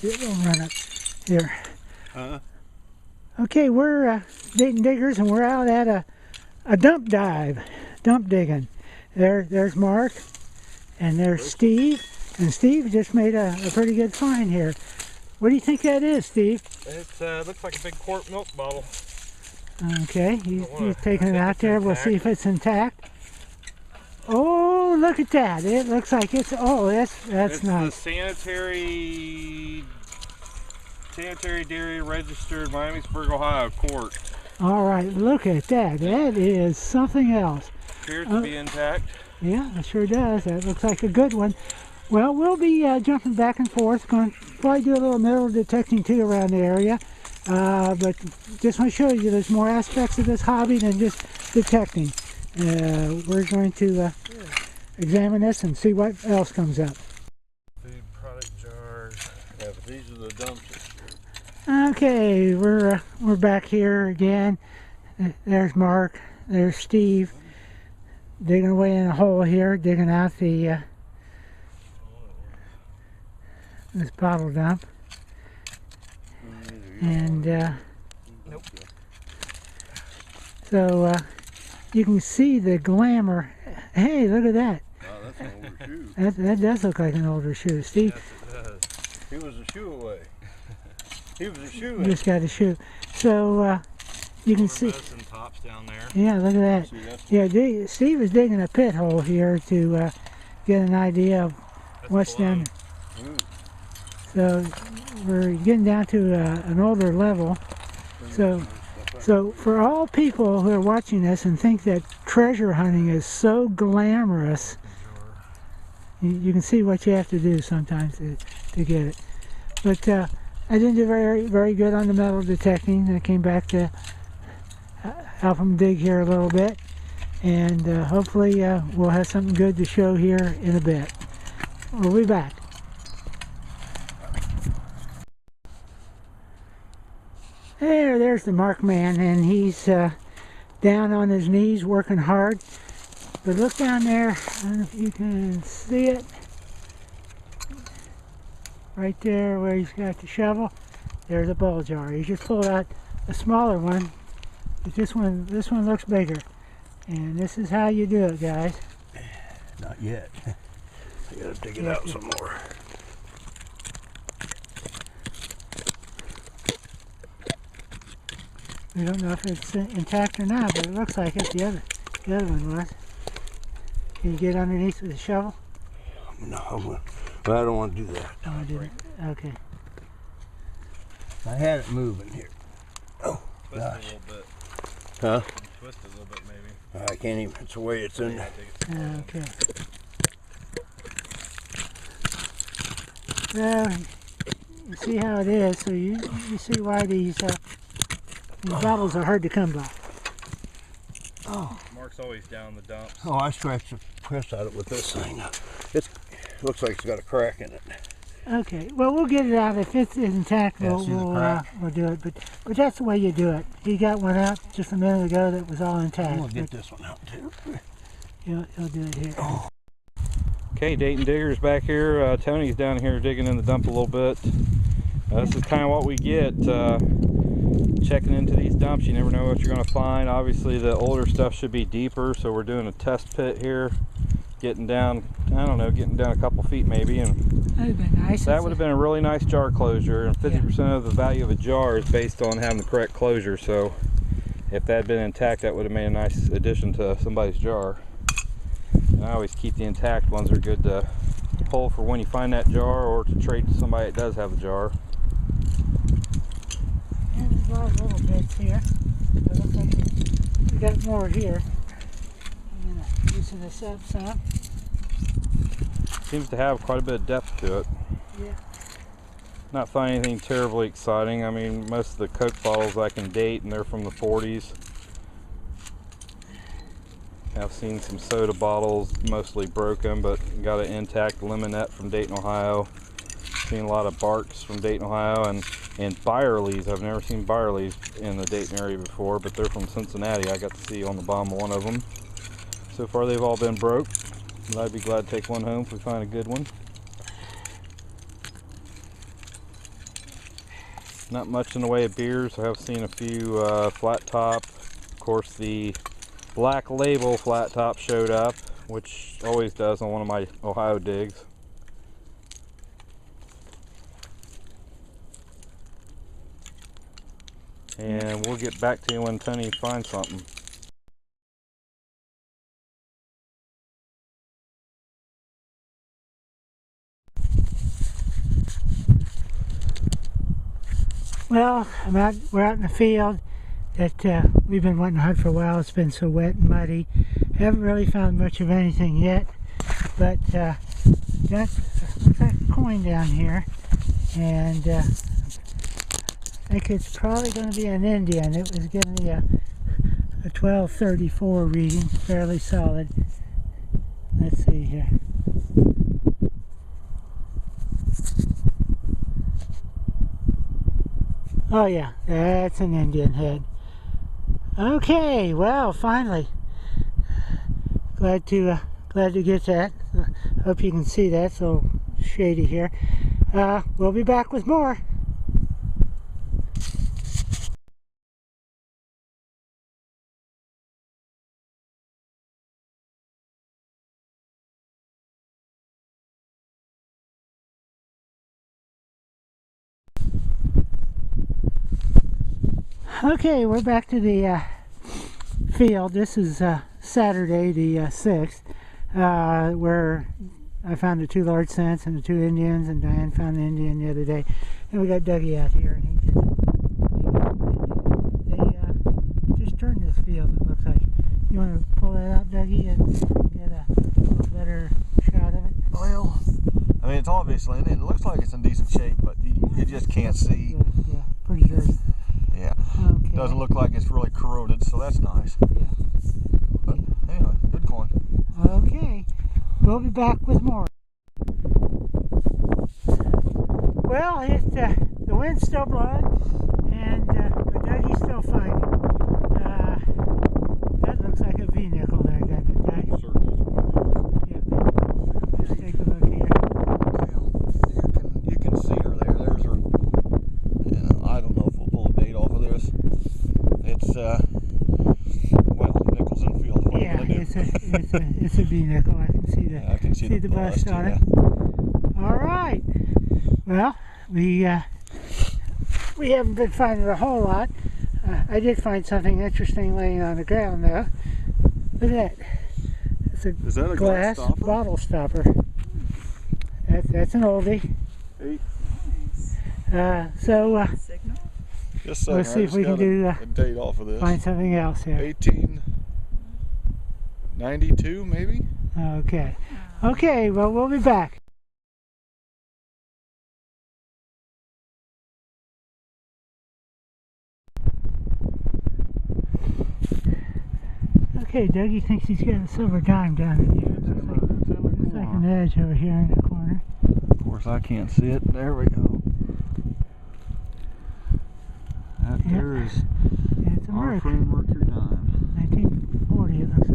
We'll run up here. Huh? Okay, we're Dayton Diggers, and we're out at a dump dive, dump digging. There's Mark, and there's Steve, and Steve just made a pretty good find here. What do you think that is, Steve? It looks like a big quart milk bottle. Okay, he's taking it out there. We'll see if it's intact. Oh, look at that! It looks like it's. Oh, that's nice. It's the sanitary dairy registered Miamisburg, Ohio quart. All right, look at that. That is something else. Appears to be intact. Yeah, it sure does. That looks like a good one. Well, we'll be jumping back and forth. Going to probably do a little metal detecting too around the area. But just want to show you there's more aspects of this hobby than just detecting. We're going to examine this and see what else comes up. Food product jars. Yeah, but these are the dumps. Okay, we're back here again. There's Mark. There's Steve. Digging away in a hole here, digging out the this bottle dump. And Nope. so you can see the glamour. Hey, look at that. Oh, that's an older shoe. That does look like an older shoe. Steve, Yes, it does. He was a shoe away. He was a shoe you away. just got a shoe. So you can see. Medicine tops down there. Yeah, look at that. See, that's Yeah, Steve is digging a pit hole here to get an idea of what's down there. So we're getting down to an older level. So for all people who are watching this and think that treasure hunting is so glamorous, you can see what you have to do sometimes to get it. But I didn't do very good on the metal detecting. I came back to help them dig here a little bit, and hopefully we'll have something good to show here in a bit. We'll be back. There's the Mark man, and he's down on his knees working hard. But look down there, I don't know if you can see it. Right there where he's got the shovel, there's a bowl jar. He just pulled out a smaller one, but this one looks bigger. And this is how you do it, guys. not yet. I gotta dig it out some more. We don't know if it's intact or not, but it looks like it. The other one was. Can you get underneath with the shovel? No, but I don't want to do that. Oh, I didn't. Okay. I had it moving here. Oh, Twist gosh. a little bit. Huh? Twist a little bit maybe. I can't even. It's the way it's in. Okay. Well, you see how it is, so you see why these bottles are hard to come by. Oh. Mark's always down the dumps. Oh, I scratched the press out of it with this thing. It looks like it's got a crack in it. Okay, well, we'll get it out. If it's intact, Yeah, see the crack? we'll do it. But that's the way you do it. He got one out just a minute ago that was all intact. I'm gonna get this one out too. He'll do it here. Oh. Okay, Dayton Diggers back here. Tony's down here digging in the dump a little bit. This is kind of what we get checking into these dumps. You never know what you're going to find. Obviously the older stuff should be deeper, so we're doing a test pit here, getting down, I don't know, getting down a couple feet maybe, and That'd have been nice. that would have been a really nice jar closure, and 50% of the value of a jar is based on having the correct closure. So if that had been intact, that would have made a nice addition to somebody's jar. And I always keep the intact ones, are good to pull for when you find that jar, or to trade to somebody that does have a jar. And there's a lot of little bits here. It looks like we got more here. I'm going to loosen this up some. Seems to have quite a bit of depth to it. Yeah. Not finding anything terribly exciting. I mean, most of the Coke bottles I can date, and they're from the 40s. I've seen some soda bottles, mostly broken, but got an intact Lemonette from Dayton, Ohio. Seen a lot of Barks from Dayton, Ohio, and Byerly's. I've never seen Byerly's in the Dayton area before, but they're from Cincinnati. I got to see on the bottom of one of them. So far they've all been broke, but I'd be glad to take one home if we find a good one. Not much in the way of beers. I have seen a few flat top. Of course, the Black Label flat top showed up, which always does on one of my Ohio digs. And we'll get back to you when Tony finds something. Well, we're out in the field that we've been wanting to hunt for a while. It's been so wet and muddy. Haven't really found much of anything yet, but got looks like a coin down here, and I think it's probably going to be an Indian. It was giving me a 1234 reading, fairly solid. Let's see here. Oh yeah, that's an Indian head. Okay, well, finally. Glad to get that. Hope you can see that. It's a little shady here. We'll be back with more. Okay, we're back to the field. This is Saturday the 6th, where I found the 2 large scents and the 2 Indians, and Diane found the Indian the other day. And we got Dougie out here, and he just turned this field, it looks like. You want to pull that out, Dougie, and get a little better shot of it? Well, I mean, it's obviously, and it looks like it's in decent shape, but you just can't see. Yeah, pretty dirty. Yeah. Okay. Doesn't look like it's really corroded, so that's nice. Yeah. But anyway, good coin. Okay, we'll be back with more. Well, the wind's still blowing, and but Dougie's still fighting. That looks like a V-nickel there, doesn't it, Doug? Yep. Let's take a look here. Well, you can see her there. There's her. I don't know if we'll pull a date off of this. It's well, nickels in field. What Yeah, are you gonna do? it's a V-nickel. I can see the Yeah, I can see the bust on it. All right. Well, we haven't been finding a whole lot. I did find something interesting laying on the ground, though. Look at that. It's a Is that a glass stopper? bottle stopper. That's an oldie. Hey. So Signal? Just a second, let's see I if we just can got do a date off of this. find something else here. 1892, maybe. Okay. Okay. Well, we'll be back. Okay, Dougie thinks he's got a silver dime down in here. Looks like an edge over here in the corner. Of course, I can't see it. There we go. That Yep. there is It's a our Merc. friend Mercury dime. 1940 it looks